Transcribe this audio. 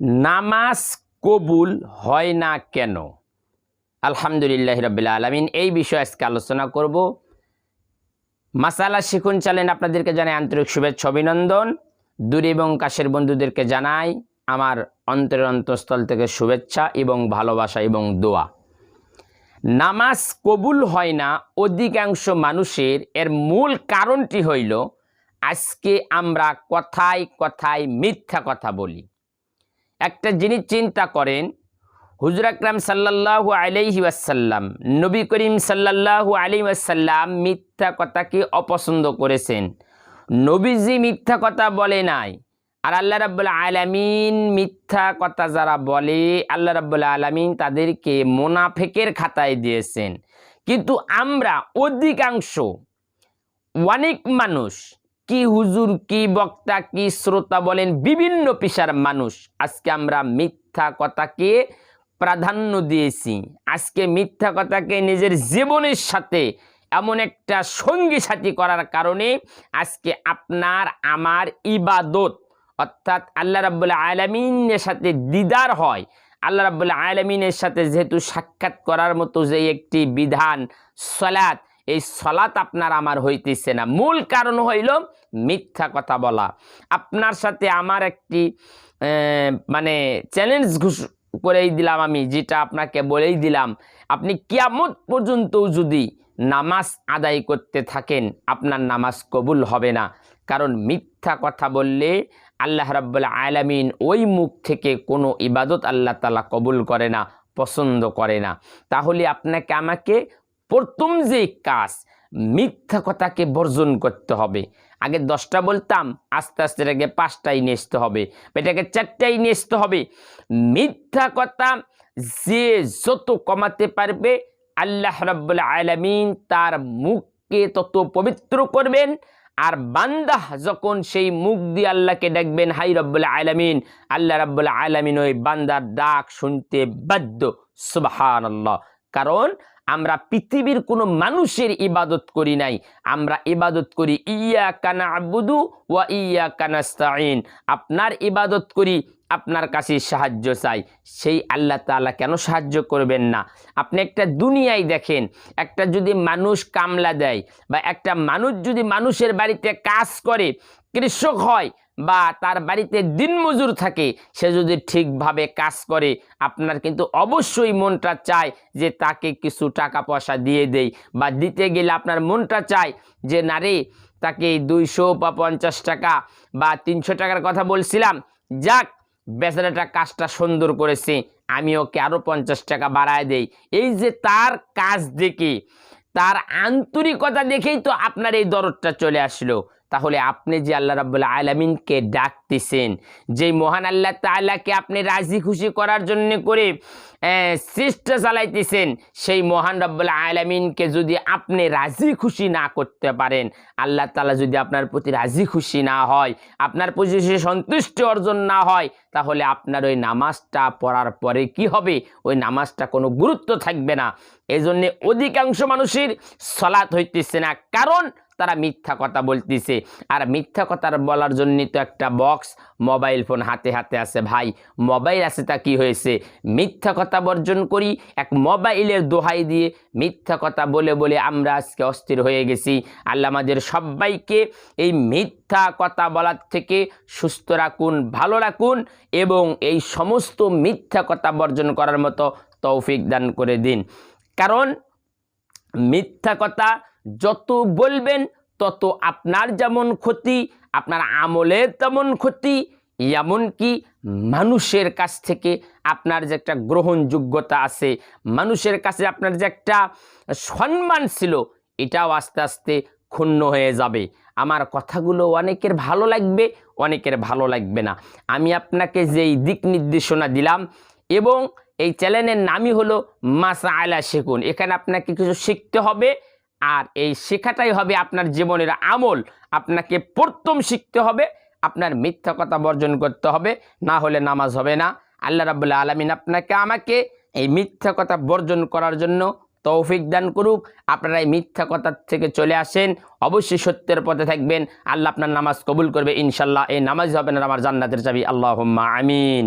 নামাজ কবুল হয় না কেন? আলহামদুলিল্লাহ রাব্বিল আলামিন। এই বিষয়ে আজকে আলোচনা করব। মাসালা সেকুন চ্যানেল আপনাদেরকে জানাই আন্তরিক শুভেচ্ছা অভিনন্দন। দূর এবং কাছের বন্ধুদেরকে জানাই আমার অন্তরের অন্তঃস্থল থেকে শুভেচ্ছা এবং ভালোবাসা এবং দোয়া। নামাজ কবুল হয় না অধিকাংশ মানুষের, এর মূল কারণটি হইল আজকে আমরা কথায় কথায় মিথ্যা কথা বলি। একটা জিনিস চিন্তা করেন, হুজুর আকরাম সাল্লাল্লাহু আলাইহি ওয়াসাল্লাম, নবী করিম সাল্লাল্লাহু আলাইহি ওয়াসাল্লাম মিথ্যা কথাকে অপছন্দ করেছেন। নবীজি মিথ্যা কথা বলে নাই। আর আল্লাহ রাব্বুল আলামিন মিথ্যা কথা যারা বলে, আল্লাহ রাব্বুল আলামিন তাদেরকে মুনাফিকের খাতায় দিয়েছেন। কিন্তু আমরা অধিকাংশ অনেক মানুষ, কি হুজুর, কি বক্তা, কি শ্রোতা বলেন, বিভিন্ন পেশার মানুষ, আজকে আমরা মিথ্যা কথাকে প্রাধান্য দিয়েছি। আজকে মিথ্যা কথাকে নিজের জীবনের সাথে এমন একটা সঙ্গী সাথী করার কারণে আজকে আপনার আমার ইবাদত, অর্থাৎ আল্লাহ রাব্বুল আলামিনের সাথে দিদার হয়। আল্লাহ রাব্বুল আলামিনের সাথে যেহেতু সাক্ষাৎ করার মতো যে একটি বিধান সালাত, এই সালাত আপনার আমার হইতেছে না। মূল কারণ হইল মিথ্যা কথা বলা। আপনার সাথে আমার একটি চ্যালেঞ্জ করেই দিলাম আমি, যেটা আপনাকে বলেই দিলাম, আপনি কিয়ামত পর্যন্ত যদি নামাজ আদায় করতে থাকেন আপনার নামাজ কবুল হবে না। কারণ মিথ্যা কথা বললে আল্লাহ রাব্বুল আলামিন ওই মুখ থেকে কোনো ইবাদত আল্লাহ তাআলা কবুল করে না, পছন্দ করে না। তাহলে আপনাকে আমাকে প্রথম যে কাজ, মিথ্যা কথাকে বর্জন করতে হবে। আগে 10টা বলতাম, আস্তে আস্তে এটাকে 5টাই নিয়ে আসতে হবে, এটাকে 4টাই নিয়ে আসতে হবে। মিথ্যা কথা যে যত কমাতে পারবে আল্লাহ রাব্বুল আলামিন তার মুখকে তত পবিত্র করবেন। আর বান্দা যখন সেই মুখ দিয়ে আল্লাহকে ডাকবেন, হাই রাব্বুল আলামিন, আল্লাহ রাব্বুল আলামিন ওই বান্দার ডাক শুনতে বাধ্য। সুবহানাল্লাহ। কারণ আমরা পৃথিবীর কোনো মানুষের ইবাদত করি নাই, আমরা ইবাদত করি ইয়াকা না'বুদু ওয়া ইয়াকা নাস্তাঈন। আপনার ইবাদত করি, আপনার কাছে সাহায্য চাই। সেই আল্লাহ তাআলা কেন সাহায্য করবেন না? আপনি একটা দুনিয়ায় দেখেন, একটা যদি মানুষ কামলা দেয় বা একটা মানুষ যদি মানুষের বাড়িতে কাজ করে, কৃষক হয় বা তার বাড়িতে দিনমজুর থাকে, সে যদি ঠিকভাবে কাজ করে, আপনার কিন্তু অবশ্যই মনটা চায় যে তাকে কিছু টাকা পয়সা দিয়ে দেই, বা দিতে গেলে আপনার মনটা চায় যে না রে, তাকে 200 বা 50 টাকা বা 300 টাকার কথা বলছিলাম, যাক বেচারাটা কাজটা সুন্দর করেছে, আমি ওকে আরও 50 টাকা বাড়ায় দেই। এই যে তার কাজ দেখে, তার আন্তরিকতা দেখেই তো আপনার এই দরদটা চলে আসলো। তাহলে আপনি যে আল্লাহ রাব্বুল আলামিনকে ডাকতেছেন, যেই মহান আল্লাহ তাআলাকে আপনি রাজি খুশি করার জন্য করে চেষ্টা চালাইতেছেন, সেই মহান রাব্বুল আলামিনকে যদি আপনি রাজি খুশি না করতে পারেন, আল্লাহ তাআলা যদি আপনার প্রতি রাজি খুশি না হয়, আপনার প্রতি সন্তুষ্টি অর্জন না হয়, তাহলে আপনার ওই নামাজটা পড়ার পরে কি হবে? ওই নামাজটা কোনো গুরুত্ব থাকবে না। এই জন্যে অধিকাংশ মানুষের সালাত হইতেছে না, কারণ তারা মিথ্যা কথা বলতেছে। আর মিথ্যা কথা বলার জন্যই তো একটা বক্স, মোবাইল ফোন হাতে হাতে আছে। ভাই, মোবাইল আছে তা কি হয়েছে? মিথ্যা কথা বর্জন করি। এক মোবাইলের দোহাই দিয়ে মিথ্যা কথা বলে বলে আমরা আজকে অস্থির হয়ে গেছি। আল্লাহ আমাদের সবাইকে এই মিথ্যা কথা বলার থেকে সুস্থ রাখুন, ভালো রাখুন, এবং এই সমস্ত মিথ্যা কথা বর্জন করার মতো তৌফিক দান করে দিন। কারণ মিথ্যা কথা যত বলবেন তত আপনার যেমন ক্ষতি, আপনার আমলের তেমন ক্ষতি, এমনকি মানুষের কাছ থেকে আপনার যে একটা গ্রহণযোগ্যতা আছে, মানুষের কাছে আপনার যে একটা সম্মান ছিল, এটাও আস্তে আস্তে ক্ষুণ্ণ হয়ে যাবে। আমার কথাগুলো অনেকের ভালো লাগবে, অনেকের ভালো লাগবে না। আমি আপনাকে যেই দিক নির্দেশনা দিলাম, এবং এই চ্যানেলের নামই হলো মাসালা সেকুন, এখানে আপনাকে কিছু শিখতে হবে। আর এই শেখাটাই হবে আপনার জীবনের আমল। আপনাকে প্রথম শিখতে হবে, আপনার মিথ্যা কথা বর্জন করতে হবে, না হলে নামাজ হবে না। আল্লাহ রাব্বুল আলামিন আপনাকে আমাকে এই মিথ্যা কথা বর্জন করার জন্য তৌফিক দান করুক। আপনারা এই মিথ্যা কথা থেকে চলে আসেন, অবশ্যই সত্যের পথে থাকবেন। আল্লাহ আপনার নামাজ কবুল করবে ইনশাল্লাহ। এই নামাজ হবে না আমার জান্নাতের চাবি। আল্লাহুম্মা আমিন।